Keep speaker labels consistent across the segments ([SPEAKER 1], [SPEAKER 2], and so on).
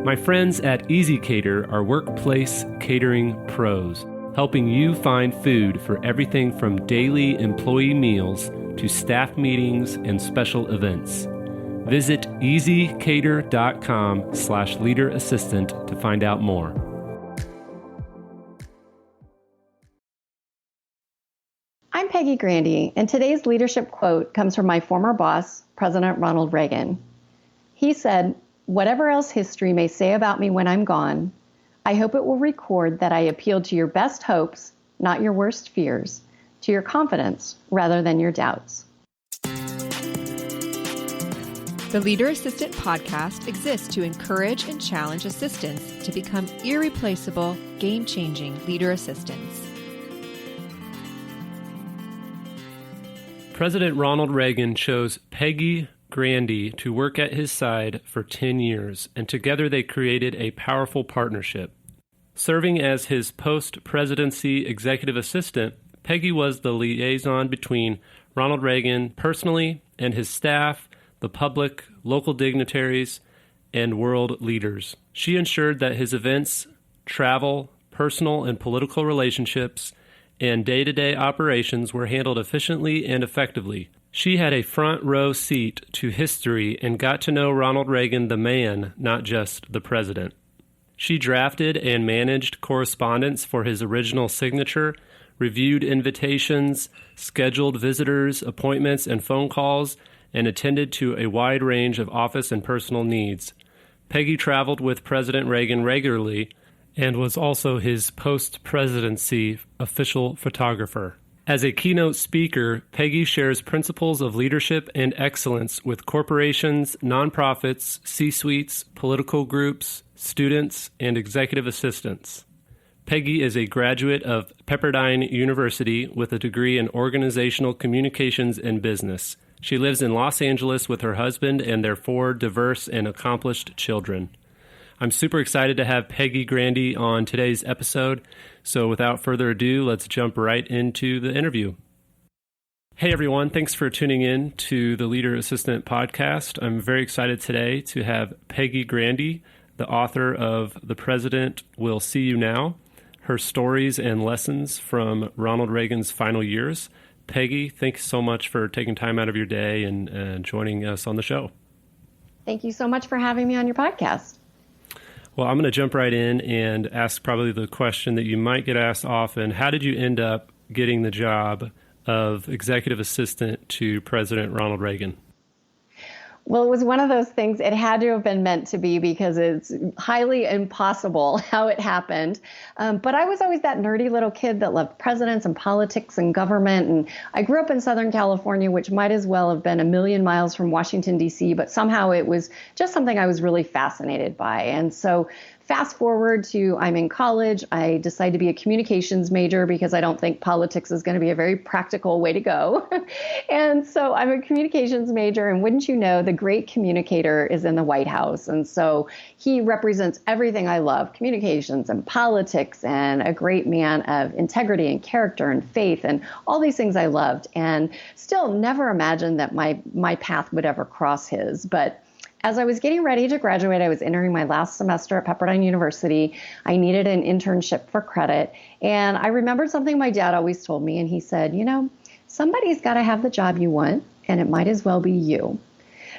[SPEAKER 1] My friends at EasyCater are workplace catering pros, helping you find food for everything from daily employee meals to staff meetings and special events. Visit easycater.com/leaderassistant to find out more.
[SPEAKER 2] I'm Peggy Grande, and today's leadership quote comes from my former boss, President Ronald Reagan. He said, "Whatever else history may say about me when I'm gone, I hope it will record that I appealed to your best hopes, not your worst fears, to your confidence rather than your doubts."
[SPEAKER 3] The Leader Assistant podcast exists to encourage and challenge assistants to become irreplaceable, game-changing leader assistants.
[SPEAKER 1] President Ronald Reagan chose Peggy Grande to work at his side for 10 years, and together they created a powerful partnership. Serving as his post-presidency executive assistant, Peggy was the liaison between Ronald Reagan personally and his staff, the public, local dignitaries, and world leaders. She ensured that his events, travel, personal and political relationships, and day-to-day operations were handled efficiently and effectively. She had a front row seat to history and got to know Ronald Reagan the man, not just the president. She drafted and managed correspondence for his original signature, reviewed invitations, scheduled visitors, appointments, and phone calls, and attended to a wide range of office and personal needs. Peggy traveled with President Reagan regularly and was also his post-presidency official photographer. As a keynote speaker, Peggy shares principles of leadership and excellence with corporations, nonprofits, C-suites, political groups, students, and executive assistants. Peggy is a graduate of Pepperdine University with a degree in organizational communications and business. She lives in Los Angeles with her husband and their 4 diverse and accomplished children. I'm super excited to have Peggy Grande on today's episode. So without further ado, let's jump right into the interview. Hey everyone, thanks for tuning in to the Leader Assistant podcast. I'm very excited today to have Peggy Grande, the author of The President Will See You Now, her stories and lessons from Ronald Reagan's final years. Peggy, thanks so much for taking time out of your day and joining us on the show.
[SPEAKER 2] Thank you so much for having me on your podcast.
[SPEAKER 1] Well, I'm going to jump right in and ask probably the question that you might get asked often. How did you end up getting the job of executive assistant to President Ronald Reagan?
[SPEAKER 2] Well, it was one of those things, it had to have been meant to be because it's highly impossible how it happened. But I was always that nerdy little kid that loved presidents and politics and government. And I grew up in Southern California, which might as well have been a million miles from Washington, D.C., but somehow it was just something I was really fascinated by. And so fast forward to I'm in college. I decide to be a communications major because I don't think politics is going to be a very practical way to go. And so I'm a communications major. And wouldn't you know, the Great Communicator is in the White House. And so he represents everything I love, communications and politics, and a great man of integrity and character and faith and all these things I loved. And still never imagined that my path would ever cross his. But as I was getting ready to graduate, I was entering my last semester at Pepperdine University. I needed an internship for credit. And I remembered something my dad always told me. And he said, you know, somebody's got to have the job you want, and it might as well be you.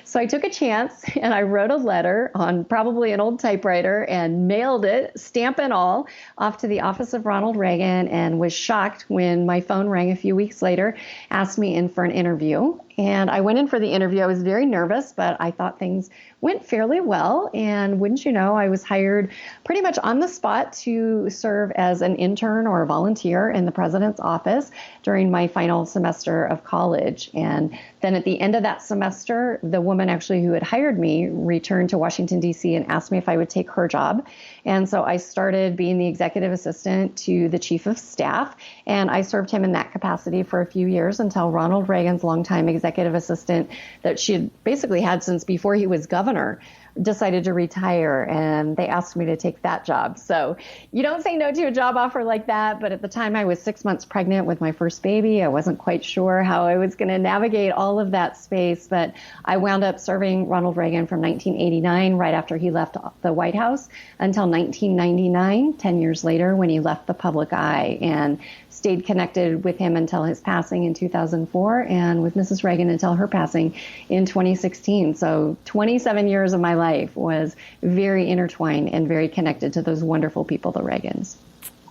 [SPEAKER 2] So I took a chance and I wrote a letter on probably an old typewriter and mailed it, stamp and all, off to the office of Ronald Reagan, and was shocked when my phone rang a few weeks later, asked me in for an interview. And I went in for the interview. I was very nervous, but I thought things went fairly well. And wouldn't you know, I was hired pretty much on the spot to serve as an intern or a volunteer in the president's office during my final semester of college. And then at the end of that semester, the woman actually who had hired me returned to Washington, D.C. and asked me if I would take her job. And so I started being the executive assistant to the chief of staff. And I served him in that capacity for a few years until Ronald Reagan's longtime executive assistant that she had basically had since before he was governor decided to retire, and they asked me to take that job. So you don't say no to a job offer like that. But at the time I was 6 months pregnant with my first baby. I wasn't quite sure how I was going to navigate all all of that space. But I wound up serving Ronald Reagan from 1989, right after he left the White House, until 1999, 10 years later, when he left the public eye, and stayed connected with him until his passing in 2004, and with Mrs. Reagan until her passing in 2016. So 27 years of my life was very intertwined and very connected to those wonderful people, the Reagans.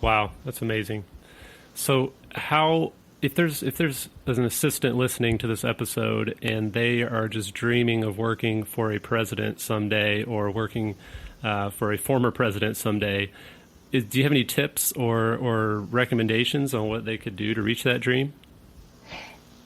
[SPEAKER 1] Wow, that's amazing. So if there's an assistant listening to this episode and they are just dreaming of working for a president someday, or working for a former president someday, do you have any tips or recommendations on what they could do to reach that dream?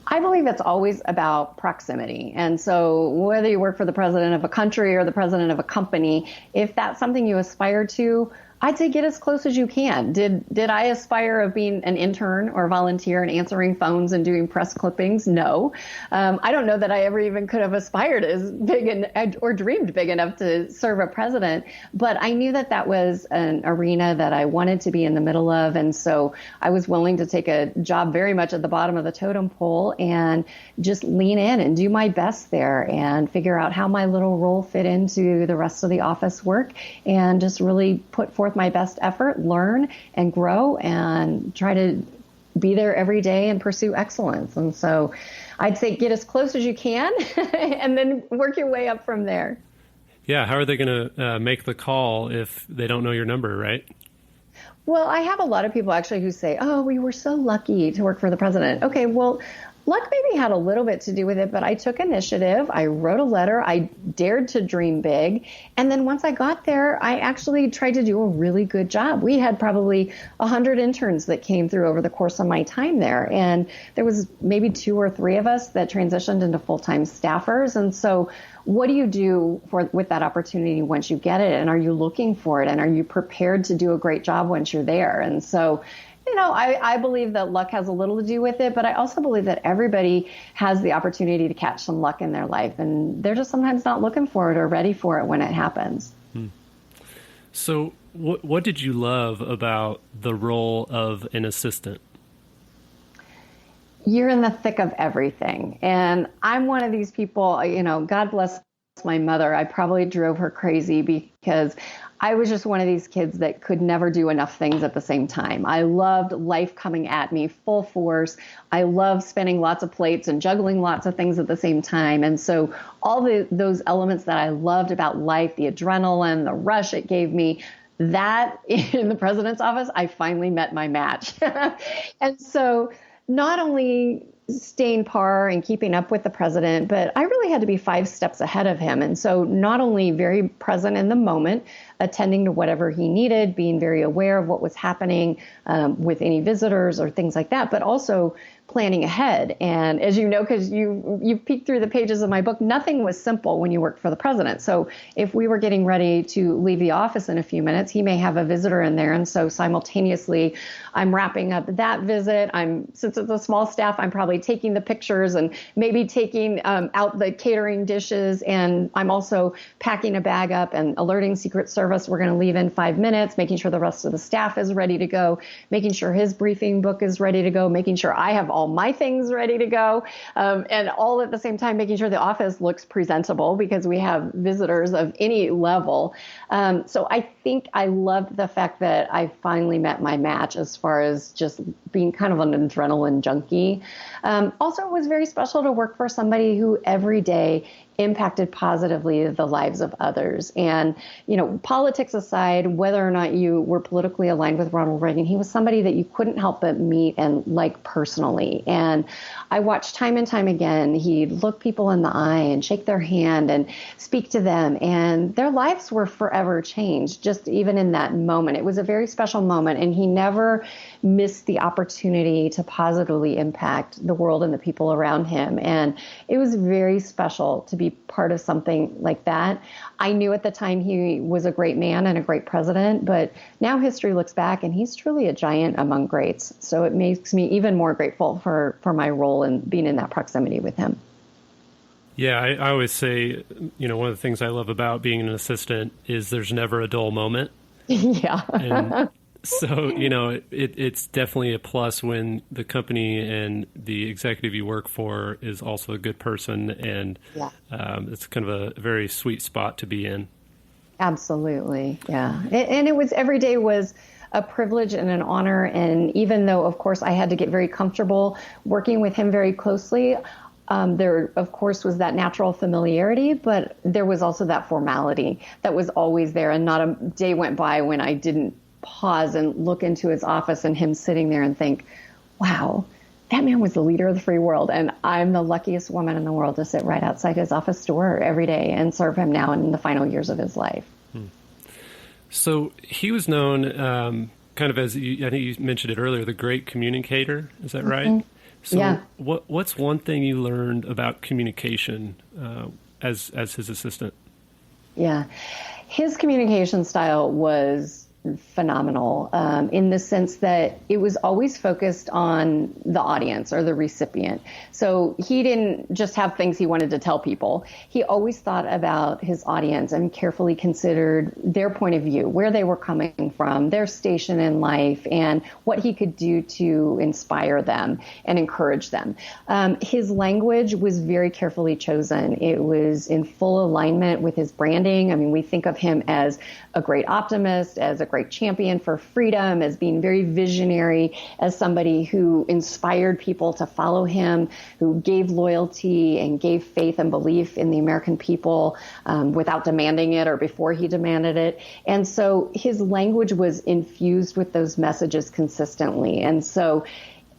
[SPEAKER 2] I believe it's always about proximity. And so whether you work for the president of a country or the president of a company, if that's something you aspire to, I'd say get as close as you can. Did I aspire of being an intern or volunteer and answering phones and doing press clippings? No. I don't know that I ever even could have aspired as big or dreamed big enough to serve a president, but I knew that that was an arena that I wanted to be in the middle of. And so I was willing to take a job very much at the bottom of the totem pole and just lean in and do my best there and figure out how my little role fit into the rest of the office work, and just really put forth my best effort, learn and grow, and try to be there every day and pursue excellence. And so I'd say get as close as you can and then work your way up from there.
[SPEAKER 1] Yeah. How are they going to make the call if they don't know your number, right?
[SPEAKER 2] Well, I have a lot of people actually who say, oh, we were so lucky to work for the president. Okay, well, luck maybe had a little bit to do with it, but I took initiative. I wrote a letter. I dared to dream big. And then once I got there, I actually tried to do a really good job. We had probably 100 interns that came through over the course of my time there. And there was maybe 2 or 3 of us that transitioned into full-time staffers. And so what do you do with that opportunity once you get it? And are you looking for it? And are you prepared to do a great job once you're there? And so, I believe that luck has a little to do with it, but I also believe that everybody has the opportunity to catch some luck in their life, and they're just sometimes not looking for it or ready for it when it happens.
[SPEAKER 1] So what did you love about the role of an assistant?
[SPEAKER 2] You're in the thick of everything. And I'm one of these people, God bless my mother. I probably drove her crazy because I was just one of these kids that could never do enough things at the same time. I loved life coming at me full force. I loved spinning lots of plates and juggling lots of things at the same time. And so all those elements that I loved about life, the adrenaline, the rush it gave me, that in the president's office, I finally met my match. And so not only staying par and keeping up with the president, but I really had to be 5 steps ahead of him. And so not only very present in the moment, attending to whatever he needed, being very aware of what was happening with any visitors or things like that, but also planning ahead. And as you know, because you've peeked through the pages of my book, nothing was simple when you worked for the president. So if we were getting ready to leave the office in a few minutes, he may have a visitor in there. And so simultaneously, I'm wrapping up that visit. Since it's a small staff, I'm probably taking the pictures and maybe taking out the catering dishes. And I'm also packing a bag up and alerting Secret Service we're going to leave in 5 minutes, making sure the rest of the staff is ready to go, making sure his briefing book is ready to go, making sure I have all my things ready to go, and all at the same time making sure the office looks presentable because we have visitors of any level. So I think I loved the fact that I finally met my match as far as just being kind of an adrenaline junkie. Also, it was very special to work for somebody who every day impacted positively the lives of others. And, politics aside, whether or not you were politically aligned with Ronald Reagan, he was somebody that you couldn't help but meet and like personally. And I watched time and time again, he'd look people in the eye and shake their hand and speak to them. And their lives were forever changed, just even in that moment. It was a very special moment. And he never missed the opportunity to positively impact the world and the people around him. And it was very special to be part of something like that. I knew at the time he was a great man and a great president, but now history looks back and he's truly a giant among greats. So it makes me even more grateful for my role in being in that proximity with him.
[SPEAKER 1] Yeah, I always say, one of the things I love about being an assistant is there's never a dull moment.
[SPEAKER 2] Yeah.
[SPEAKER 1] And So, it's definitely a plus when the company and the executive you work for is also a good person, and
[SPEAKER 2] Yeah.
[SPEAKER 1] It's kind of a very sweet spot to be in.
[SPEAKER 2] Absolutely. Yeah. And it was, every day was a privilege and an honor. And even though, of course, I had to get very comfortable working with him very closely, there, of course, was that natural familiarity, but there was also that formality that was always there. And not a day went by when I didn't pause and look into his office and him sitting there and think, wow, that man was the leader of the free world. And I'm the luckiest woman in the world to sit right outside his office door every day and serve him now in the final years of his life.
[SPEAKER 1] So he was known kind of as, I think you mentioned it earlier, the Great Communicator. Is that right?
[SPEAKER 2] Mm-hmm.
[SPEAKER 1] So
[SPEAKER 2] yeah.
[SPEAKER 1] What's one thing you learned about communication as his assistant?
[SPEAKER 2] Yeah. His communication style was phenomenal in the sense that it was always focused on the audience or the recipient. So he didn't just have things he wanted to tell people. He always thought about his audience and carefully considered their point of view, where they were coming from, their station in life, and what he could do to inspire them and encourage them. His language was very carefully chosen. It was in full alignment with his branding. I mean, we think of him as a great optimist, as a great champion for freedom, as being very visionary, as somebody who inspired people to follow him, who gave loyalty and gave faith and belief in the American people without demanding it or before he demanded it. And so his language was infused with those messages consistently. And so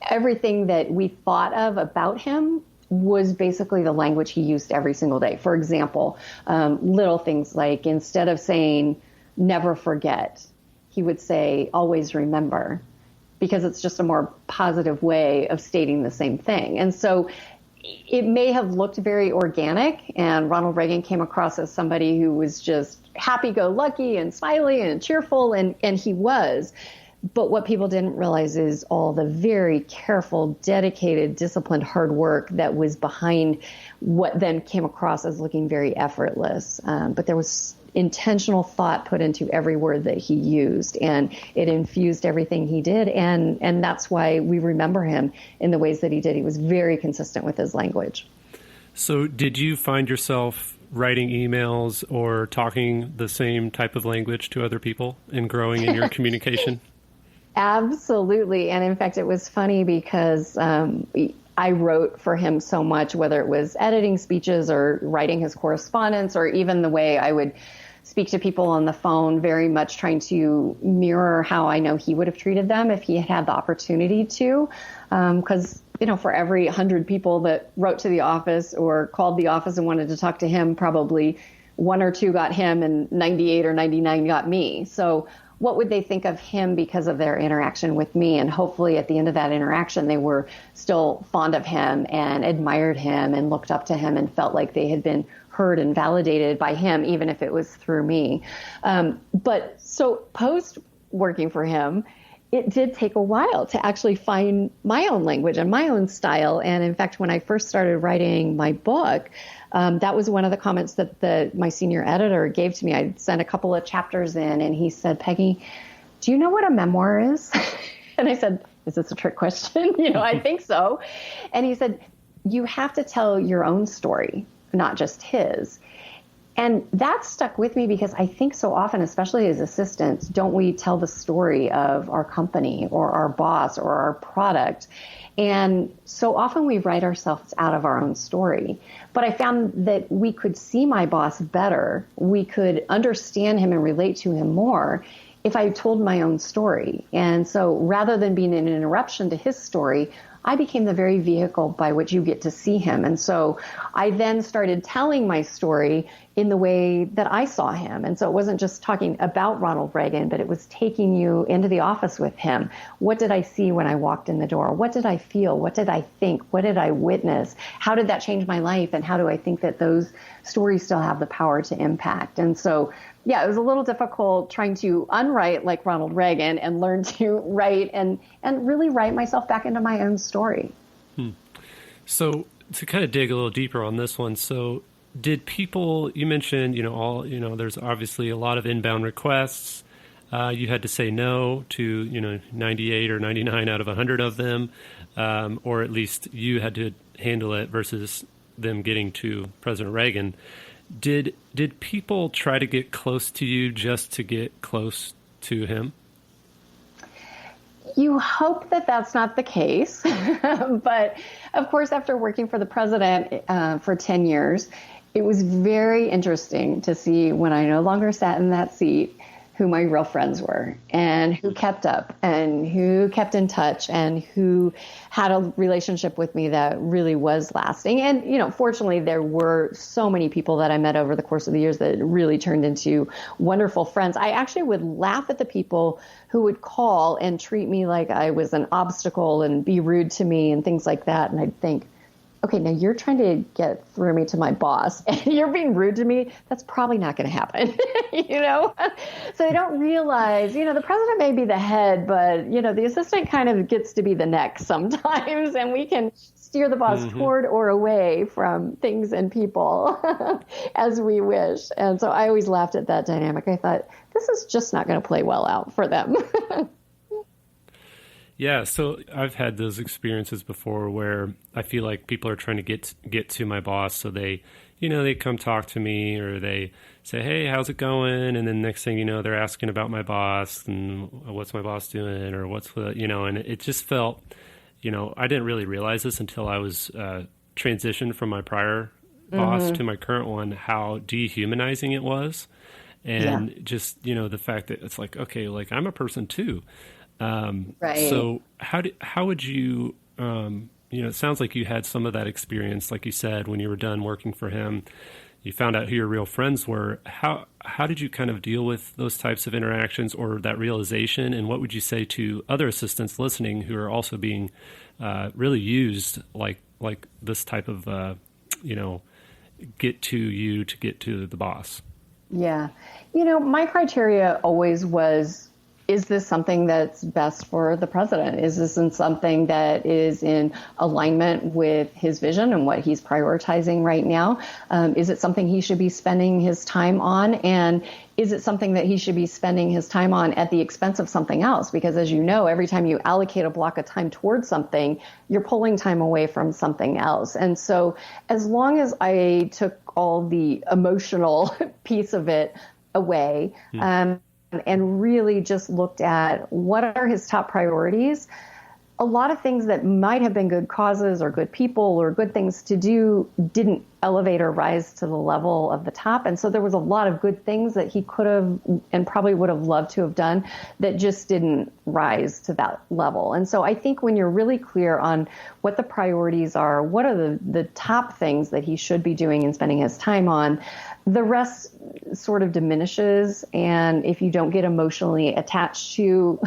[SPEAKER 2] everything that we thought of about him was basically the language he used every single day. For example, little things like, instead of saying, never forget, he would say, always remember, because it's just a more positive way of stating the same thing. And so it may have looked very organic, and Ronald Reagan came across as somebody who was just happy-go-lucky and smiley and cheerful, and he was. But what people didn't realize is all the very careful, dedicated, disciplined hard work that was behind what then came across as looking very effortless. But there was intentional thought put into every word that he used, and it infused everything he did. And that's why we remember him in the ways that he did. He was very consistent with his language.
[SPEAKER 1] So did you find yourself writing emails or talking the same type of language to other people and growing in your communication?
[SPEAKER 2] Absolutely. And in fact, it was funny because I wrote for him so much, whether it was editing speeches or writing his correspondence, or even the way I would speak to people on the phone, very much trying to mirror how I know he would have treated them if he had had the opportunity to. Because, for every 100 people that wrote to the office or called the office and wanted to talk to him, probably one or two got him and 98 or 99 got me. So what would they think of him because of their interaction with me? And hopefully at the end of that interaction, they were still fond of him and admired him and looked up to him and felt like they had been heard and validated by him, even if it was through me. But so post working for him, it did take a while to actually find my own language and my own style. And in fact, when I first started writing my book, that was one of the comments that my senior editor gave to me. I sent a couple of chapters in, and he said, Peggy, do you know what a memoir is? And I said, is this a trick question? I think so. And he said, you have to tell your own story, not just his. And that stuck with me because I think so often, especially as assistants, don't we tell the story of our company or our boss or our product? And so often we write ourselves out of our own story. But I found that we could see my boss better. We could understand him and relate to him more if I told my own story. And so rather than being an interruption to his story, I became the very vehicle by which you get to see him. And so I then started telling my story in the way that I saw him. And so it wasn't just talking about Ronald Reagan, but it was taking you into the office with him. What did I see when I walked in the door? What did I feel? What did I think? What did I witness? How did that change my life? And how do I think that those stories still have the power to impact? And so, yeah, it was a little difficult trying to unwrite like Ronald Reagan and learn to write and really write myself back into my own story.
[SPEAKER 1] So to kind of dig a little deeper on this one, so did people, you mentioned, there's obviously a lot of inbound requests. You had to say no to 98 or 99 out of 100 of them, or at least you had to handle it versus them getting to President Reagan. Did people try to get close to you just to get close to him?
[SPEAKER 2] You hope that that's not the case. But of course, after working for the president for 10 years, it was very interesting to see when I no longer sat in that seat who my real friends were and who kept up and who kept in touch and who had a relationship with me that really was lasting. And, fortunately, there were so many people that I met over the course of the years that really turned into wonderful friends. I actually would laugh at the people who would call and treat me like I was an obstacle and be rude to me and things like that. And I'd think, okay, now you're trying to get through me to my boss and you're being rude to me. That's probably not going to happen, So they don't realize, the president may be the head, but, the assistant kind of gets to be the neck sometimes, and we can steer the boss toward or away from things and people as we wish. And so I always laughed at that dynamic. I thought, this is just not going to play well out for them.
[SPEAKER 1] Yeah, so I've had those experiences before where I feel like people are trying to get to my boss, so they come talk to me or they say, "Hey, how's it going?" And then next thing you know, they're asking about my boss and what's my boss doing or and it just felt, I didn't really realize this until I was transitioned from my prior boss to my current one, how dehumanizing it was, and just the fact that it's like, okay, like I'm a person too.
[SPEAKER 2] Right.
[SPEAKER 1] So how would you, it sounds like you had some of that experience, like you said, when you were done working for him, you found out who your real friends were. How did you kind of deal with those types of interactions or that realization? And what would you say to other assistants listening who are also being, really used like this type of, get to you to get to the boss?
[SPEAKER 2] Yeah. My criteria always was, is this something that's best for the president? Is this something that is in alignment with his vision and what he's prioritizing right now? Is it something he should be spending his time on? And is it something that he should be spending his time on at the expense of something else? Because as you know, every time you allocate a block of time towards something, you're pulling time away from something else. And so as long as I took all the emotional piece of it away, and really just looked at what are his top priorities, a lot of things that might have been good causes or good people or good things to do didn't elevate or rise to the level of the top. And so there was a lot of good things that he could have and probably would have loved to have done that just didn't rise to that level. And so I think when you're really clear on what the priorities are, what are the top things that he should be doing and spending his time on, the rest sort of diminishes. And if you don't get emotionally attached to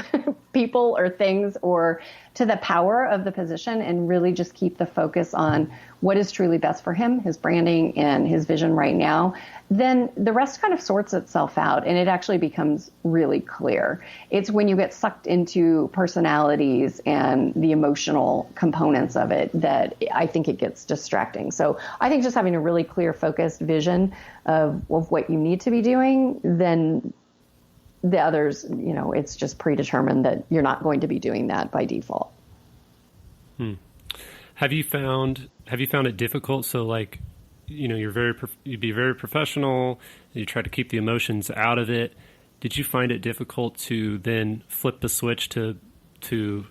[SPEAKER 2] people or things or to the power of the position and really just keep the focus on what is truly best for him, his branding and his vision right now, then the rest kind of sorts itself out and it actually becomes really clear. It's when you get sucked into personalities and the emotional components of it that I think it gets distracting. So I think just having a really clear, focused vision of what you need to be doing, then the others, it's just predetermined that you're not going to be doing that by default.
[SPEAKER 1] Have you found it difficult? So like, you'd be very professional. You try to keep the emotions out of it. Did you find it difficult to then flip the switch to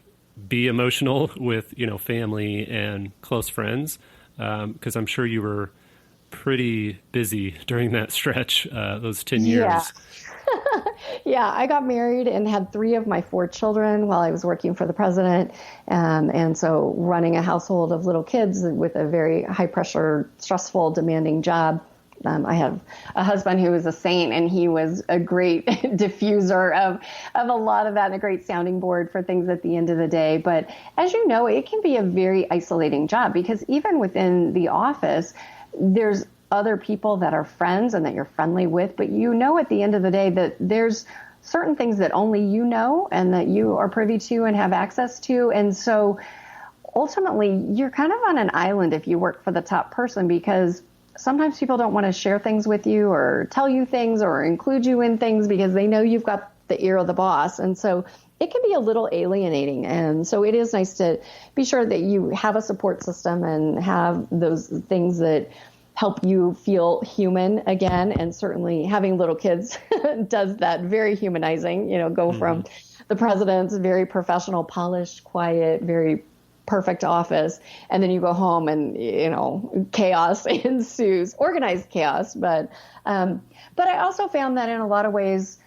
[SPEAKER 1] be emotional with, family and close friends? Because I'm sure you were pretty busy during that stretch, those 10 years.
[SPEAKER 2] Yeah. Yeah, I got married and had 3 of my 4 children while I was working for the president. And so running a household of little kids with a very high pressure, stressful, demanding job. I have a husband who was a saint, and he was a great diffuser of a lot of that and a great sounding board for things at the end of the day. But as you know, it can be a very isolating job because even within the office, there's other people that are friends and that you're friendly with, but at the end of the day that there's certain things that only you know and that you are privy to and have access to. And so ultimately you're kind of on an island if you work for the top person because sometimes people don't want to share things with you or tell you things or include you in things because they know you've got the ear of the boss. And so it can be a little alienating. And so it is nice to be sure that you have a support system and have those things that help you feel human again. And certainly having little kids does that very humanizing, go from the president's very professional, polished, quiet, very perfect office, and then you go home and chaos ensues, organized chaos. But I also found that in a lot of ways,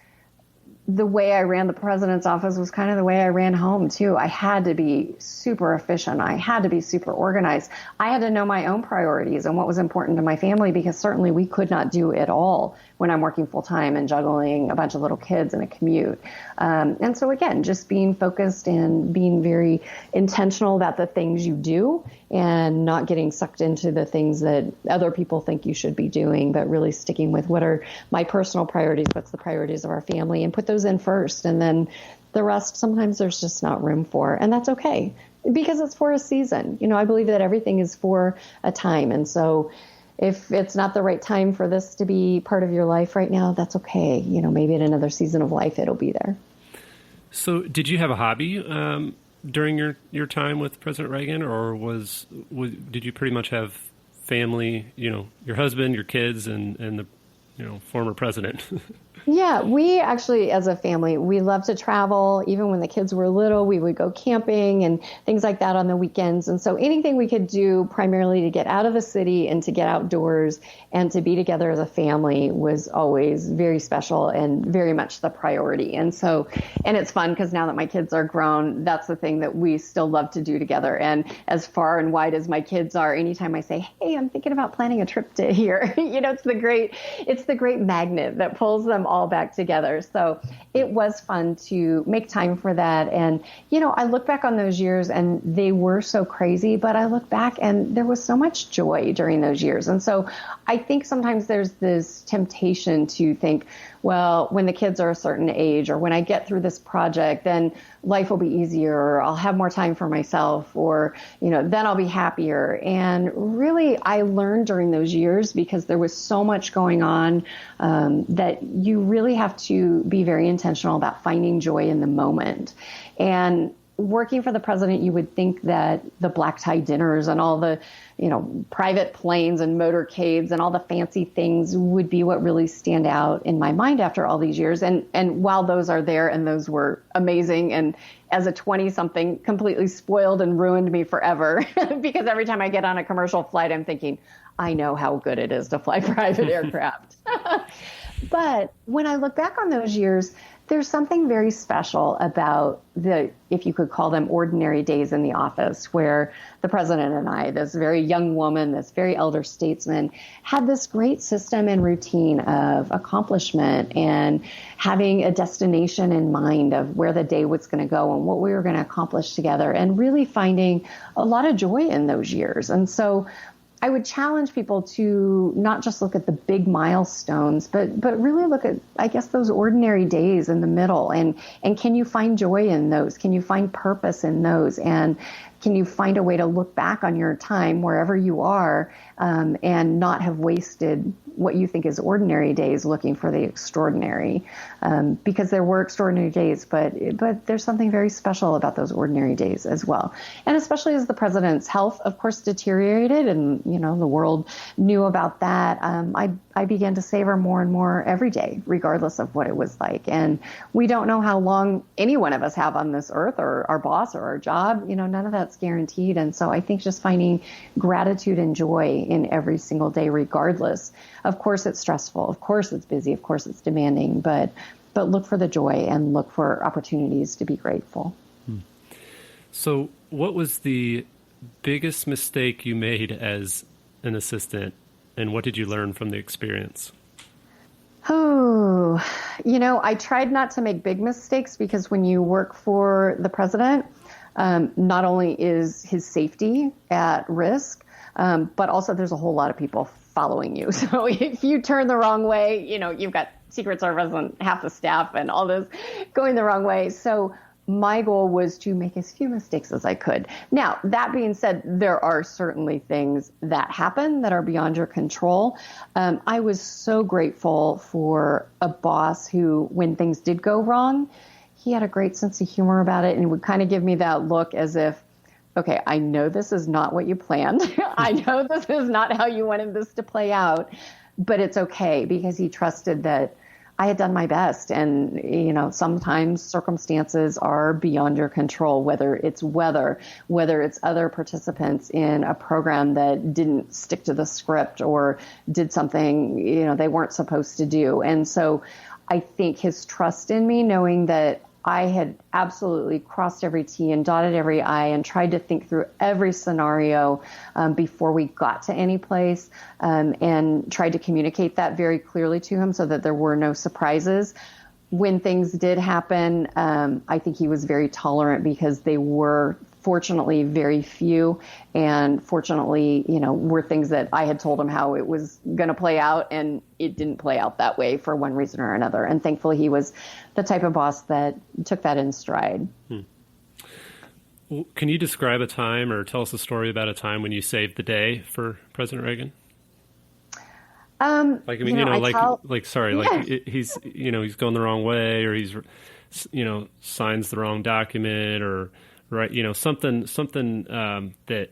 [SPEAKER 2] the way I ran the president's office was kind of the way I ran home too. I had to be super efficient. I had to be super organized. I had to know my own priorities and what was important to my family, because certainly we could not do it all when I'm working full time and juggling a bunch of little kids and a commute. And so again, just being focused and being very intentional about the things you do and not getting sucked into the things that other people think you should be doing, but really sticking with what are my personal priorities, what's the priorities of our family, and put those in first. And then the rest, sometimes there's just not room for, and that's okay, because it's for a season. I believe that everything is for a time. And so if it's not the right time for this to be part of your life right now, that's okay. Maybe in another season of life, it'll be there.
[SPEAKER 1] So did you have a hobby during your time with President Reagan, or did you pretty much have family, your husband, your kids, and the former president?
[SPEAKER 2] Yeah, we actually, as a family, we love to travel. Even when the kids were little, we would go camping and things like that on the weekends. And so anything we could do primarily to get out of the city and to get outdoors and to be together as a family was always very special and very much the priority. And it's fun because now that my kids are grown, that's the thing that we still love to do together. And as far and wide as my kids are, anytime I say, hey, I'm thinking about planning a trip to here, it's the great magnet that pulls them all back together. So it was fun to make time for that. And, I look back on those years and they were so crazy, but I look back and there was so much joy during those years. And so I think sometimes there's this temptation to think, well, when the kids are a certain age, or when I get through this project, then life will be easier, or I'll have more time for myself, or, then I'll be happier. And really, I learned during those years, because there was so much going on, that you really have to be very intentional about finding joy in the moment. And working for the president, you would think that the black tie dinners and all the, private planes and motorcades and all the fancy things would be what really stand out in my mind after all these years. And while those are there and those were amazing, and as a 20-something completely spoiled and ruined me forever, because every time I get on a commercial flight, I'm thinking, I know how good it is to fly private aircraft. But when I look back on those years, there's something very special about if you could call them ordinary days in the office, where the president and I, this very young woman, this very elder statesman, had this great system and routine of accomplishment and having a destination in mind of where the day was going to go and what we were going to accomplish together, and really finding a lot of joy in those years. And so I would challenge people to not just look at the big milestones, but really look at, I guess, those ordinary days in the middle. And can you find joy in those? Can you find purpose in those? And can you find a way to look back on your time wherever you are, and not have wasted what you think is ordinary days looking for the extraordinary? Because there were extraordinary days, but there's something very special about those ordinary days as well. And especially as the president's health, of course, deteriorated, and the world knew about that. I began to savor more and more every day, regardless of what it was like. And we don't know how long any one of us have on this earth, or our boss, or our job. None of that's guaranteed. And so I think just finding gratitude and joy in every single day, regardless. Of course, it's stressful. Of course, it's busy. Of course, it's demanding. But look for the joy and look for opportunities to be grateful.
[SPEAKER 1] So what was the biggest mistake you made as an assistant, and what did you learn from the experience?
[SPEAKER 2] Oh, I tried not to make big mistakes, because when you work for the president, not only is his safety at risk, but also there's a whole lot of people following you. So if you turn the wrong way, you've got Secret Service and half the staff and all this going the wrong way. So my goal was to make as few mistakes as I could. Now, that being said, there are certainly things that happen that are beyond your control. I was so grateful for a boss who, when things did go wrong, he had a great sense of humor about it and would kind of give me that look as if, okay, I know this is not what you planned. I know this is not how you wanted this to play out, but it's okay, because he trusted that I had done my best. And, sometimes circumstances are beyond your control, whether it's weather, whether it's other participants in a program that didn't stick to the script or did something, they weren't supposed to do. And so I think his trust in me, knowing that I had absolutely crossed every T and dotted every I and tried to think through every scenario before we got to any place, and tried to communicate that very clearly to him so that there were no surprises. When things did happen, I think he was very tolerant, because they were fortunately very few, and fortunately, were things that I had told him how it was going to play out, and it didn't play out that way for one reason or another. And thankfully, he was the type of boss that took that in stride.
[SPEAKER 1] Well, can you describe a time or tell us a story about a time when you saved the day for President Reagan? He's going the wrong way, or he's, signs the wrong document, or right, something that,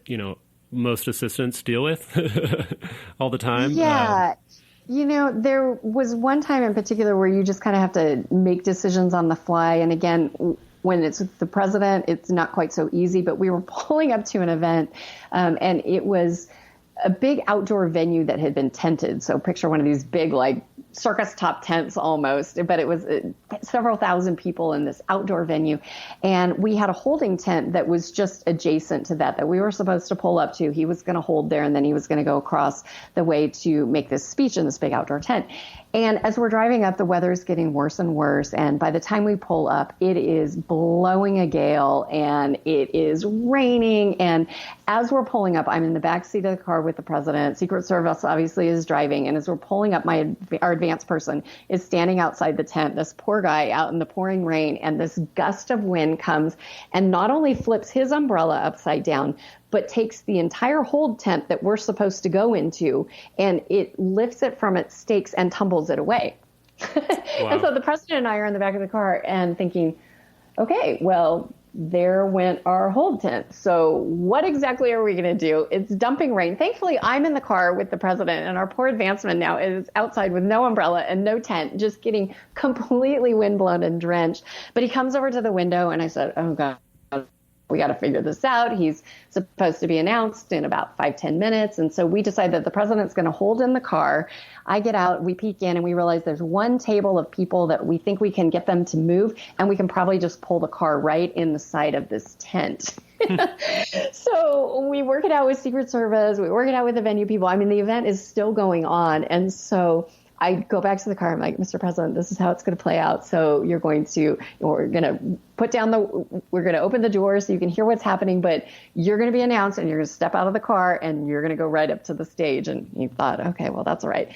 [SPEAKER 1] most assistants deal with all the time.
[SPEAKER 2] Yeah. There was one time in particular where you just kind of have to make decisions on the fly. And again, when it's the president, it's not quite so easy, but we were pulling up to an event, and it was a big outdoor venue that had been tented. So picture one of these big, like, circus top tents almost, but it was several thousand people in this outdoor venue. And we had a holding tent that was just adjacent to that we were supposed to pull up to. He was going to hold there, and then he was going to go across the way to make this speech in this big outdoor tent. And as we're driving up, the weather is getting worse and worse. And by the time we pull up, it is blowing a gale and it is raining. And as we're pulling up, I'm in the back seat of the car with the president. Secret Service obviously is driving. And as we're pulling up, our advanced person is standing outside the tent, this poor guy out in the pouring rain. And this gust of wind comes and not only flips his umbrella upside down, but takes the entire hold tent that we're supposed to go into, and it lifts it from its stakes and tumbles it away. Wow. And so the president and I are in the back of the car and thinking, okay, well, there went our hold tent. So what exactly are we going to do? It's dumping rain. Thankfully, I'm in the car with the president, and our poor advanceman now is outside with no umbrella and no tent, just getting completely windblown and drenched. But he comes over to the window, and I said, oh, God, we got to figure this out. He's supposed to be announced in about 5-10 minutes. And so we decide that the president's going to hold in the car. I get out, we peek in, and we realize there's one table of people that we think we can get them to move, and we can probably just pull the car right in the side of this tent. So we work it out with Secret Service. We work it out with the venue people. I mean, the event is still going on. And so I go back to the car. I'm like, Mr. President, this is how it's going to play out. So we're going to open the door so you can hear what's happening, but you're going to be announced, and you're going to step out of the car, and you're going to go right up to the stage. And he thought, okay, well, that's all right.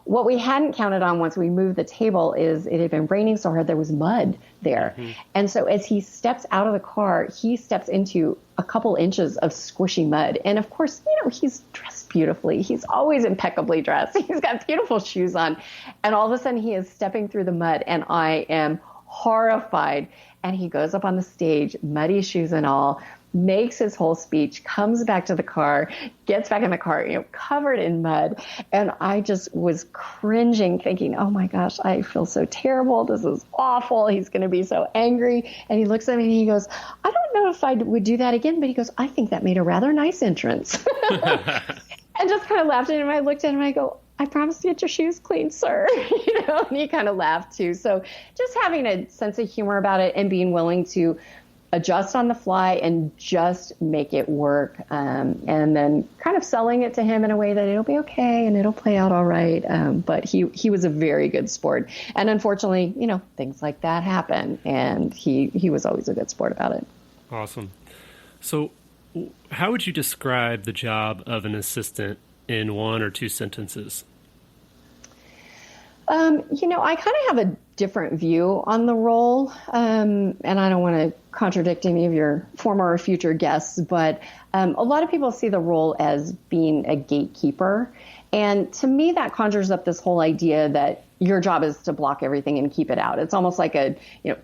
[SPEAKER 2] What we hadn't counted on once we moved the table is it had been raining so hard there was mud there. Mm-hmm. And so as he steps out of the car, he steps into a couple inches of squishy mud. And of course, he's dressed beautifully. He's always impeccably dressed. He's got beautiful shoes on. And all of a sudden he is stepping through the mud, and I am horrified. And he goes up on the stage, muddy shoes and all, makes his whole speech, comes back to the car, gets back in the car, covered in mud. And I just was cringing, thinking, oh my gosh, I feel so terrible. This is awful. He's going to be so angry. And he looks at me and he goes, I don't know if I would do that again, but he goes, I think that made a rather nice entrance. And just kind of laughed at him. I looked at him and I go, I promise to get your shoes clean, sir. And he kind of laughed too. So just having a sense of humor about it and being willing to adjust on the fly and just make it work. And then kind of selling it to him in a way that it'll be okay and it'll play out all right. But he was a very good sport. And unfortunately, things like that happen. And he was always a good sport about it.
[SPEAKER 1] Awesome. So how would you describe the job of an assistant in one or two sentences?
[SPEAKER 2] I kind of have a different view on the role. And I don't want to contradict any of your former or future guests, but a lot of people see the role as being a gatekeeper. And to me, that conjures up this whole idea that your job is to block everything and keep it out. It's almost like a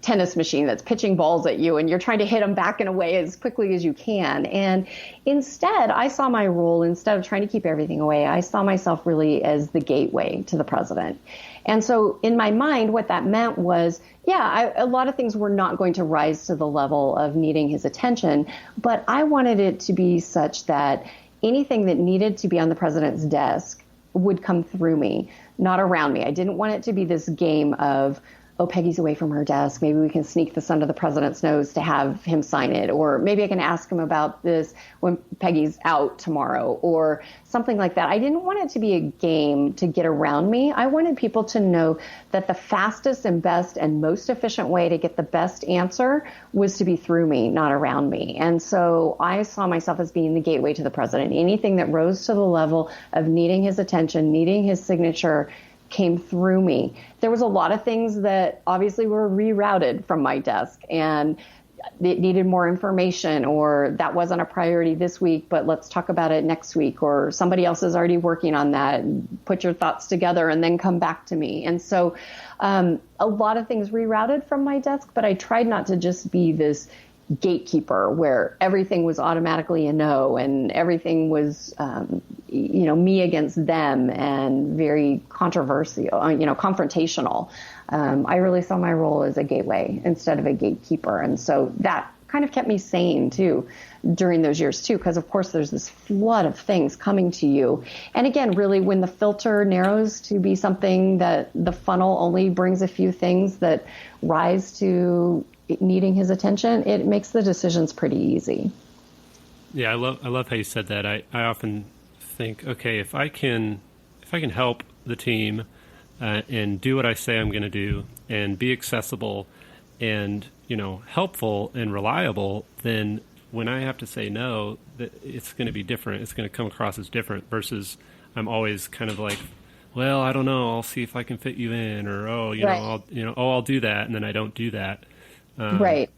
[SPEAKER 2] tennis machine that's pitching balls at you and you're trying to hit them back in a way as quickly as you can. And instead, I saw my role, instead of trying to keep everything away, I saw myself really as the gateway to the president. And so in my mind, what that meant was, a lot of things were not going to rise to the level of needing his attention, but I wanted it to be such that anything that needed to be on the president's desk would come through me, not around me. I didn't want it to be this game of, oh, Peggy's away from her desk. Maybe we can sneak this under the president's nose to have him sign it. Or maybe I can ask him about this when Peggy's out tomorrow or something like that. I didn't want it to be a game to get around me. I wanted people to know that the fastest and best and most efficient way to get the best answer was to be through me, not around me. And so I saw myself as being the gateway to the president. Anything that rose to the level of needing his attention, needing his signature, came through me. There was a lot of things that obviously were rerouted from my desk and it needed more information, or that wasn't a priority this week, but let's talk about it next week, or somebody else is already working on that. Put your thoughts together and then come back to me. And so a lot of things rerouted from my desk, but I tried not to just be this gatekeeper where everything was automatically a no and everything was, me against them and very controversial, confrontational. I really saw my role as a gateway instead of a gatekeeper. And so that kind of kept me sane too during those years too, because of course there's this flood of things coming to you. And again, really when the filter narrows to be something that the funnel only brings a few things that rise to needing his attention, it makes the decisions pretty easy.
[SPEAKER 1] Yeah, I love how you said that. I often think, okay, if I can help the team and do what I say I'm going to do and be accessible and helpful and reliable, then when I have to say no, it's going to be different. It's going to come across as different versus I'm always kind of like, well, I don't know, I'll see if I can fit you in, or I'll do that, and then I don't do that.
[SPEAKER 2] Right.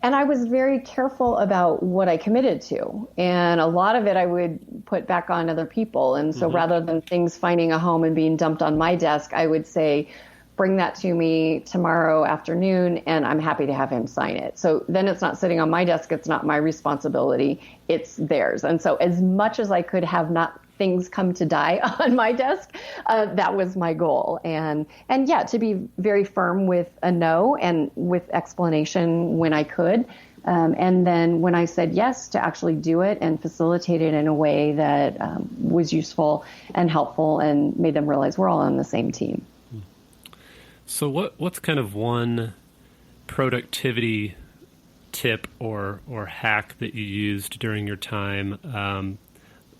[SPEAKER 2] And I was very careful about what I committed to. And a lot of it I would put back on other people. And so rather than things finding a home and being dumped on my desk, I would say, bring that to me tomorrow afternoon, and I'm happy to have him sign it. So then it's not sitting on my desk. It's not my responsibility. It's theirs. And so as much as I could have not things come to die on my desk, that was my goal. And yeah, to be very firm with a no and with explanation when I could. And then when I said yes, to actually do it and facilitate it in a way that was useful and helpful and made them realize we're all on the same team.
[SPEAKER 1] So what's kind of one productivity tip or hack that you used during your time?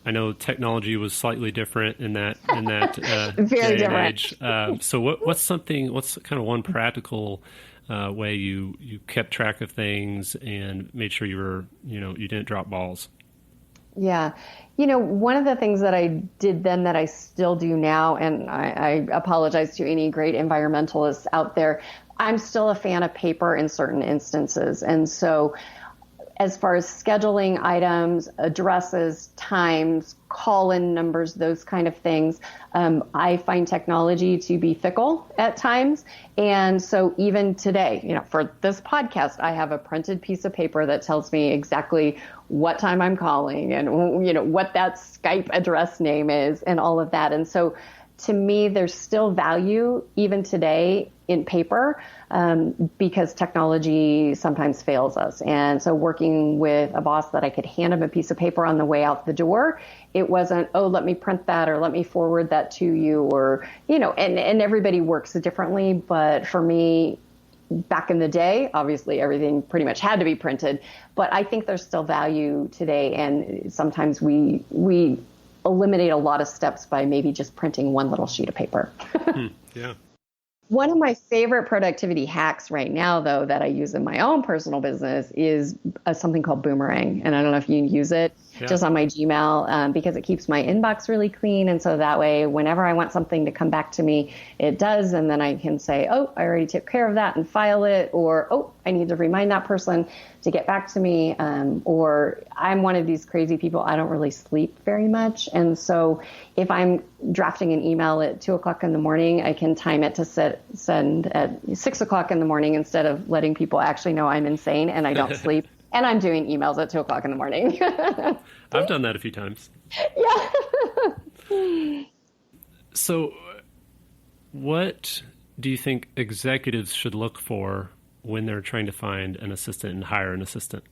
[SPEAKER 1] I know technology was slightly different in that
[SPEAKER 2] very
[SPEAKER 1] day and
[SPEAKER 2] different.
[SPEAKER 1] age. So what's kind of one practical way you kept track of things and made sure you didn't drop balls?
[SPEAKER 2] Yeah. One of the things that I did then that I still do now, and I apologize to any great environmentalists out there, I'm still a fan of paper in certain instances. And so as far as scheduling items, addresses, times, call-in numbers, those kind of things, I find technology to be fickle at times. And so even today, for this podcast, I have a printed piece of paper that tells me exactly what time I'm calling and, what that Skype address name is and all of that. And so to me, there's still value even today in paper because technology sometimes fails us. And so working with a boss that I could hand him a piece of paper on the way out the door, it wasn't, oh, let me print that or let me forward that to you, or, and everybody works differently. But for me, back in the day, obviously everything pretty much had to be printed, but I think there's still value today. And sometimes we eliminate a lot of steps by maybe just printing one little sheet of paper.
[SPEAKER 1] Yeah.
[SPEAKER 2] One of my favorite productivity hacks right now, though, that I use in my own personal business is something called Boomerang. And I don't know if you use it. just on my Gmail, because it keeps my inbox really clean. And so that way, whenever I want something to come back to me, it does. And then I can say, oh, I already took care of that and file it, or, oh, I need to remind that person to get back to me. Or I'm one of these crazy people. I don't really sleep very much. And so if I'm drafting an email at 2:00 in the morning, I can time it to send at 6:00 in the morning instead of letting people actually know I'm insane and I don't sleep. And I'm doing emails at 2:00 in the morning.
[SPEAKER 1] I've done that a few times.
[SPEAKER 2] Yeah.
[SPEAKER 1] So what do you think executives should look for when they're trying to find an assistant and hire an assistant?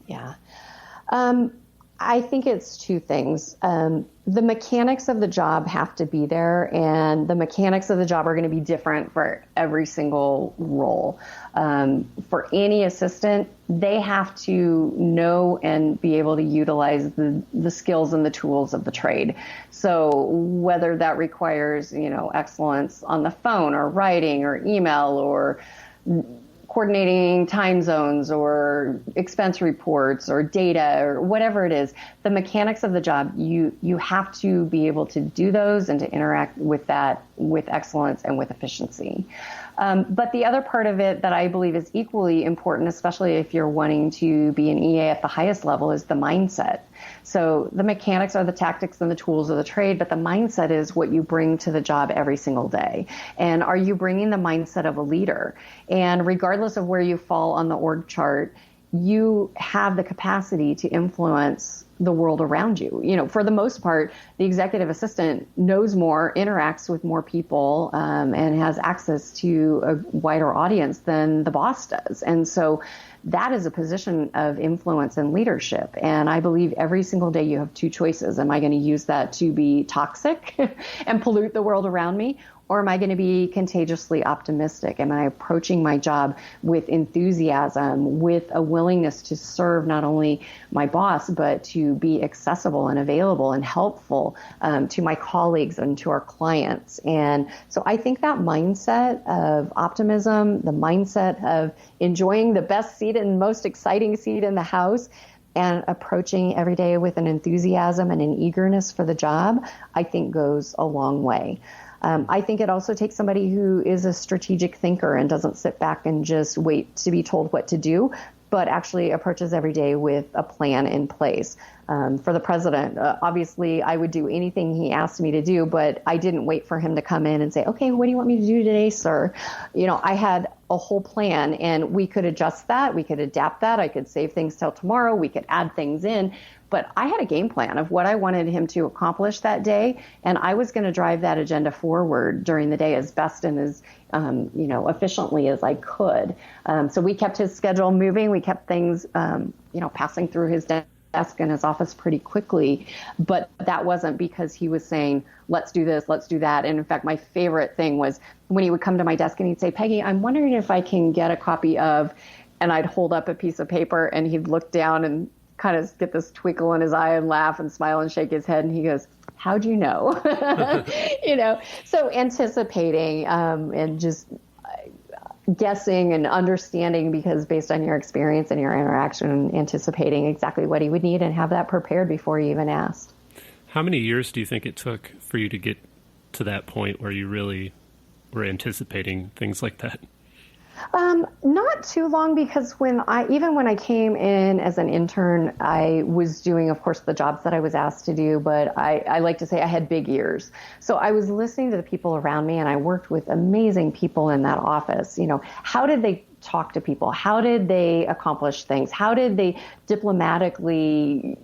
[SPEAKER 2] Yeah. I think it's two things. The mechanics of the job have to be there, and the mechanics of the job are going to be different for every single role. For any assistant, they have to know and be able to utilize the skills and the tools of the trade. So whether that requires, excellence on the phone or writing or email or coordinating time zones or expense reports or data or whatever it is, the mechanics of the job, you have to be able to do those and to interact with that with excellence and with efficiency. But the other part of it that I believe is equally important, especially if you're wanting to be an EA at the highest level, is the mindset. So the mechanics are the tactics and the tools of the trade, but the mindset is what you bring to the job every single day. And are you bringing the mindset of a leader? And regardless of where you fall on the org chart, you have the capacity to influence the world around you. For the most part, the executive assistant knows more, interacts with more people, and has access to a wider audience than the boss does. And so that is a position of influence and leadership. And I believe every single day you have two choices. Am I going to use that to be toxic and pollute the world around me? Or am I going to be contagiously optimistic? Am I approaching my job with enthusiasm, with a willingness to serve not only my boss, but to be accessible and available and helpful to my colleagues and to our clients? And so I think that mindset of optimism, the mindset of enjoying the best seat and most exciting seat in the house, and approaching every day with an enthusiasm and an eagerness for the job, I think goes a long way. I think it also takes somebody who is a strategic thinker and doesn't sit back and just wait to be told what to do, but actually approaches every day with a plan in place. For the president, obviously, I would do anything he asked me to do, but I didn't wait for him to come in and say, okay, what do you want me to do today, sir? I had a whole plan, and we could adjust that. We could adapt that. I could save things till tomorrow. We could add things in. But I had a game plan of what I wanted him to accomplish that day, and I was going to drive that agenda forward during the day as best and as efficiently as I could. So we kept his schedule moving. We kept things, passing through his desk in his office pretty quickly. But that wasn't because he was saying, let's do this, let's do that. And in fact, my favorite thing was when he would come to my desk and he'd say, Peggy, I'm wondering if I can get a copy of, and I'd hold up a piece of paper and he'd look down and kind of get this twinkle in his eye and laugh and smile and shake his head. And he goes, how'd you know? So anticipating and just guessing and understanding, because based on your experience and your interaction, anticipating exactly what he would need and have that prepared before you even asked.
[SPEAKER 1] How many years do you think it took for you to get to that point where you really were anticipating things like that?
[SPEAKER 2] Not too long, because when I came in as an intern, I was doing, of course, the jobs that I was asked to do, but I like to say I had big ears. So I was listening to the people around me, and I worked with amazing people in that office. How did they talk to people? How did they accomplish things? How did they diplomatically,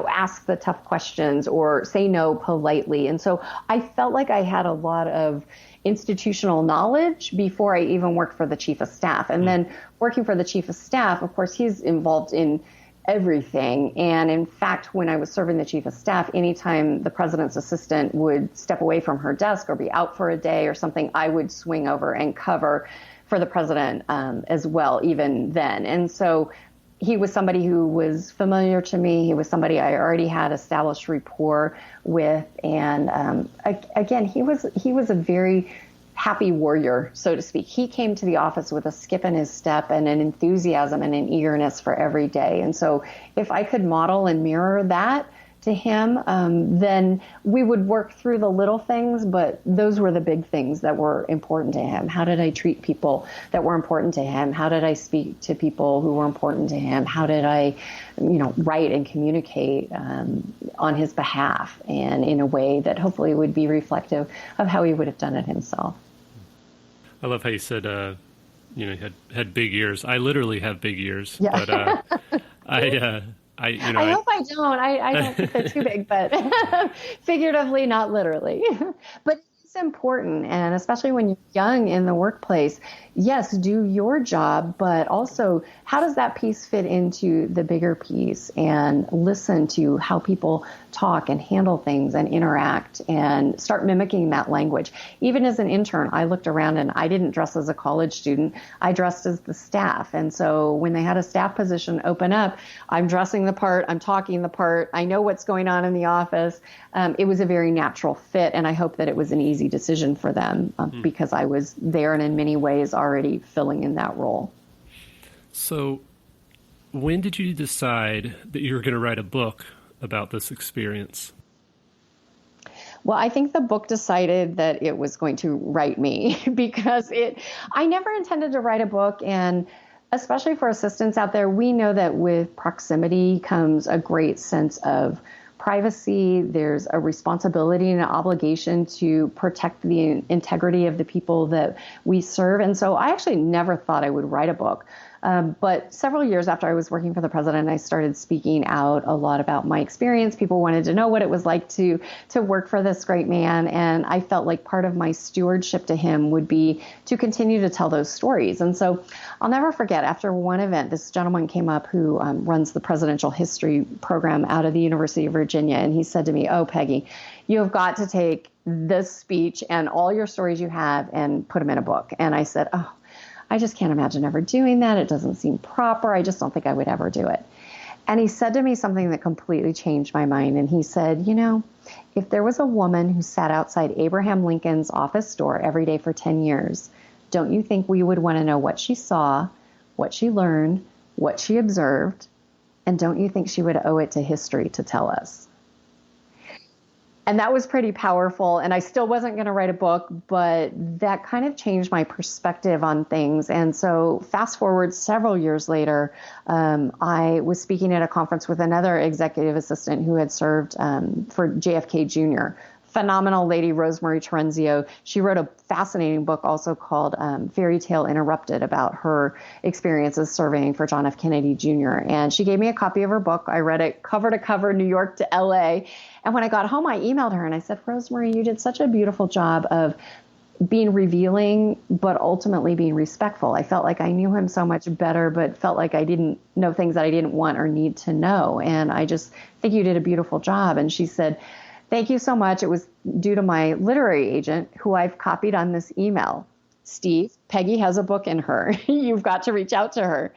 [SPEAKER 2] ask the tough questions or say no politely? And so I felt like I had a lot of institutional knowledge before I even worked for the chief of staff. And then working for the chief of staff, of course, he's involved in everything. And in fact, when I was serving the chief of staff, anytime the president's assistant would step away from her desk or be out for a day or something, I would swing over and cover for the president as well, even then. And so he was somebody who was familiar to me. He was somebody I already had established rapport with. And again, he was a very happy warrior, so to speak. He came to the office with a skip in his step and an enthusiasm and an eagerness for every day. And so if I could model and mirror that to him, then we would work through the little things, but those were the big things that were important to him. How did I treat people that were important to him? How did I speak to people who were important to him? How did I, write and communicate on his behalf and in a way that hopefully would be reflective of how he would have done it himself?
[SPEAKER 1] I love how you said, you had big ears. I literally have big ears,
[SPEAKER 2] yeah.
[SPEAKER 1] But I
[SPEAKER 2] hope I don't. I don't think they're too big, but figuratively, not literally. But it's important, and especially when you're young in the workplace, yes, do your job, but also how does that piece fit into the bigger piece, and listen to how people talk and handle things and interact and start mimicking that language. Even as an intern, I looked around and I didn't dress as a college student. I dressed as the staff. And so when they had a staff position open up, I'm dressing the part, I'm talking the part, I know what's going on in the office. It was a very natural fit, and I hope that it was an easy decision for them because I was there and in many ways already filling in that role.
[SPEAKER 1] So when did you decide that you were going to write a book about this experience?
[SPEAKER 2] Well, I think the book decided that it was going to write me because I never intended to write a book. And especially for assistants out there, we know that with proximity comes a great sense of privacy. There's a responsibility and an obligation to protect the integrity of the people that we serve. And so I actually never thought I would write a book. But several years after I was working for the president, I started speaking out a lot about my experience. People wanted to know what it was like to work for this great man. And I felt like part of my stewardship to him would be to continue to tell those stories. And so I'll never forget, after one event, this gentleman came up who runs the presidential history program out of the University of Virginia. And he said to me, "Oh, Peggy, you have got to take this speech and all your stories you have and put them in a book." And I said, "Oh, I just can't imagine ever doing that. It doesn't seem proper. I just don't think I would ever do it." And he said to me something that completely changed my mind. And he said, if there was a woman who sat outside Abraham Lincoln's office door every day for 10 years, don't you think we would want to know what she saw, what she learned, what she observed? And don't you think she would owe it to history to tell us? And that was pretty powerful. And I still wasn't going to write a book, but that kind of changed my perspective on things. And so fast forward several years later, I was speaking at a conference with another executive assistant who had served for JFK Jr., phenomenal lady, Rosemary Terenzio. She wrote a fascinating book also called Fairy Tale Interrupted about her experiences serving for John F. Kennedy Jr. And she gave me a copy of her book. I read it cover to cover, New York to LA. And when I got home, I emailed her and I said, "Rosemary, you did such a beautiful job of being revealing, but ultimately being respectful. I felt like I knew him so much better, but felt like I didn't know things that I didn't want or need to know. And I just think you did a beautiful job." And she said, "Thank you so much. It was due to my literary agent, who I've copied on this email. Steve, Peggy has a book in her. You've got to reach out to her."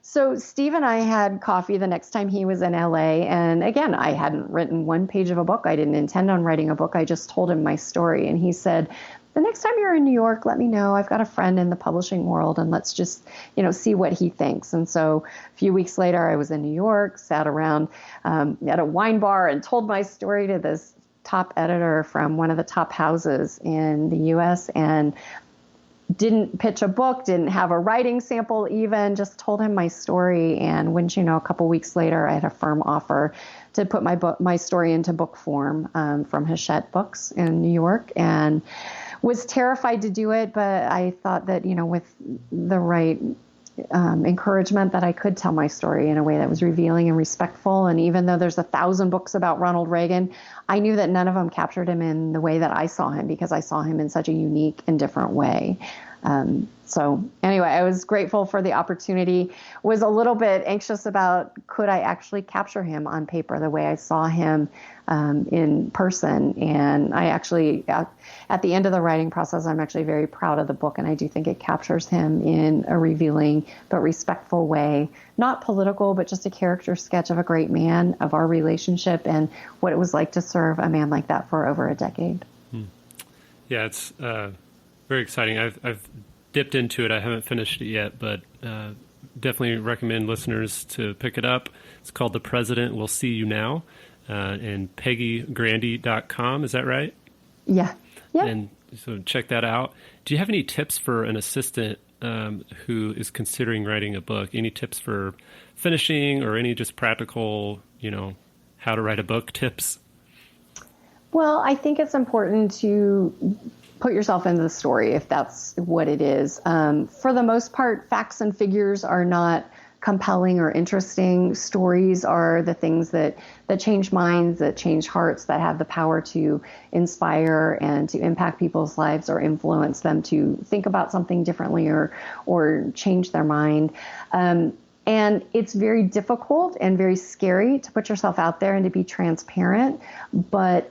[SPEAKER 2] So Steve and I had coffee the next time he was in LA. And again, I hadn't written one page of a book. I didn't intend on writing a book. I just told him my story. And he said, "The next time you're in New York, let me know. I've got a friend in the publishing world, and let's just, see what he thinks." And so a few weeks later, I was in New York, sat around at a wine bar and told my story to this top editor from one of the top houses in the U.S. and didn't pitch a book, didn't have a writing sample even, just told him my story. And wouldn't you know, a couple weeks later, I had a firm offer to put my story into book form from Hachette Books in New York, and was terrified to do it. But I thought that, with the right encouragement, that I could tell my story in a way that was revealing and respectful. And even though there's 1,000 books about Ronald Reagan, I knew that none of them captured him in the way that I saw him, because I saw him in such a unique and different way. So anyway, I was grateful for the opportunity, was a little bit anxious about, could I actually capture him on paper the way I saw him in person? And I actually, at the end of the writing process, I'm actually very proud of the book. And I do think it captures him in a revealing but respectful way, not political, but just a character sketch of a great man, of our relationship, and what it was like to serve a man like that for over a decade.
[SPEAKER 1] Yeah, it's Very exciting. I've dipped into it. I haven't finished it yet, but definitely recommend listeners to pick it up. It's called The President Will See You Now, and peggygrande.com. Is that right?
[SPEAKER 2] Yeah. Yeah.
[SPEAKER 1] And so check that out. Do you have any tips for an assistant who is considering writing a book? Any tips for finishing or any just practical, how to write a book tips?
[SPEAKER 2] Well, I think it's important to put yourself into the story if that's what it is. For the most part, facts and figures are not compelling or interesting. Stories are the things that change minds, that change hearts, that have the power to inspire and to impact people's lives or influence them to think about something differently or change their mind. And it's very difficult and very scary to put yourself out there and to be transparent, but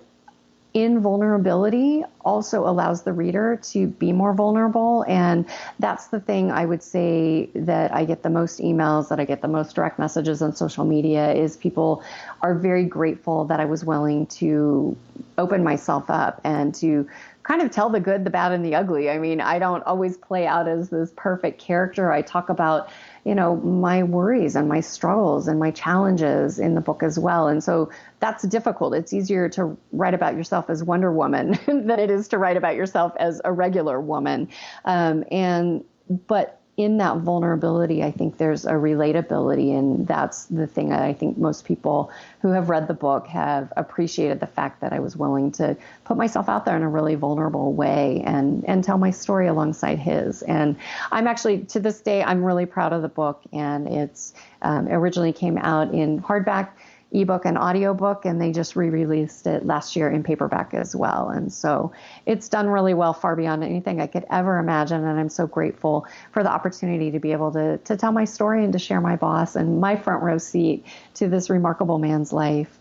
[SPEAKER 2] in vulnerability also allows the reader to be more vulnerable. And that's the thing I would say that I get the most emails, that I get the most direct messages on social media, is people are very grateful that I was willing to open myself up and to kind of tell the good, the bad, and the ugly. I mean, I don't always play out as this perfect character. I talk about my worries and my struggles and my challenges in the book as well. And so that's difficult. It's easier to write about yourself as Wonder Woman than it is to write about yourself as a regular woman. But in that vulnerability, I think there's a relatability, and that's the thing that I think most people who have read the book have appreciated, the fact that I was willing to put myself out there in a really vulnerable way and tell my story alongside his. And I'm actually, to this day, I'm really proud of the book, and it's originally came out in hardback, ebook, and audiobook, and they just re-released it last year in paperback as well. And so it's done really well, far beyond anything I could ever imagine. And I'm so grateful for the opportunity to be able to tell my story and to share my boss and my front row seat to this remarkable man's life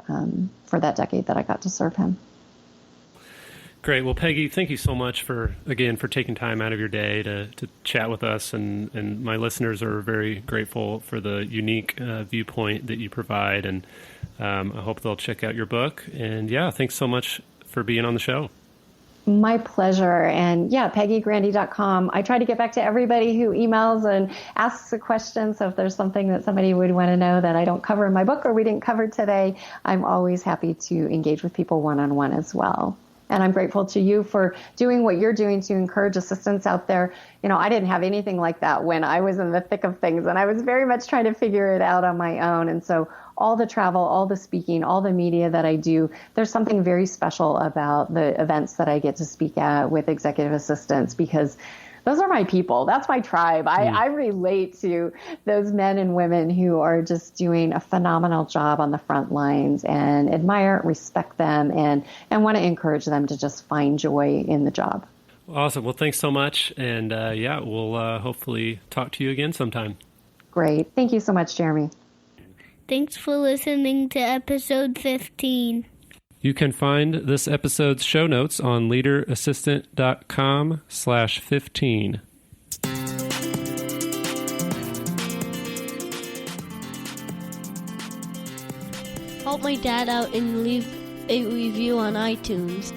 [SPEAKER 2] for that decade that I got to serve him.
[SPEAKER 1] Great. Well, Peggy, thank you so much for taking time out of your day to chat with us. And my listeners are very grateful for the unique viewpoint that you provide. And I hope they'll check out your book. And yeah, thanks so much for being on the show.
[SPEAKER 2] My pleasure. And yeah, peggygrande.com. I try to get back to everybody who emails and asks a question. So if there's something that somebody would want to know that I don't cover in my book or we didn't cover today, I'm always happy to engage with people one-on-one as well. And I'm grateful to you for doing what you're doing to encourage assistants out there. I didn't have anything like that when I was in the thick of things, and I was very much trying to figure it out on my own. And so all the travel, all the speaking, all the media that I do, there's something very special about the events that I get to speak at with executive assistants, because those are my people. That's my tribe. I relate to those men and women who are just doing a phenomenal job on the front lines, and admire, respect them, and want to encourage them to just find joy in the job.
[SPEAKER 1] Awesome. Well, thanks so much. And we'll hopefully talk to you again sometime.
[SPEAKER 2] Great. Thank you so much, Jeremy.
[SPEAKER 4] Thanks for listening to episode 15.
[SPEAKER 1] You can find this episode's show notes on leaderassistant.com/15.
[SPEAKER 4] Help my dad out and leave a review on iTunes.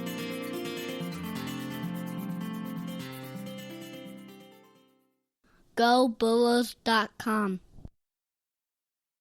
[SPEAKER 4] GoBulls.com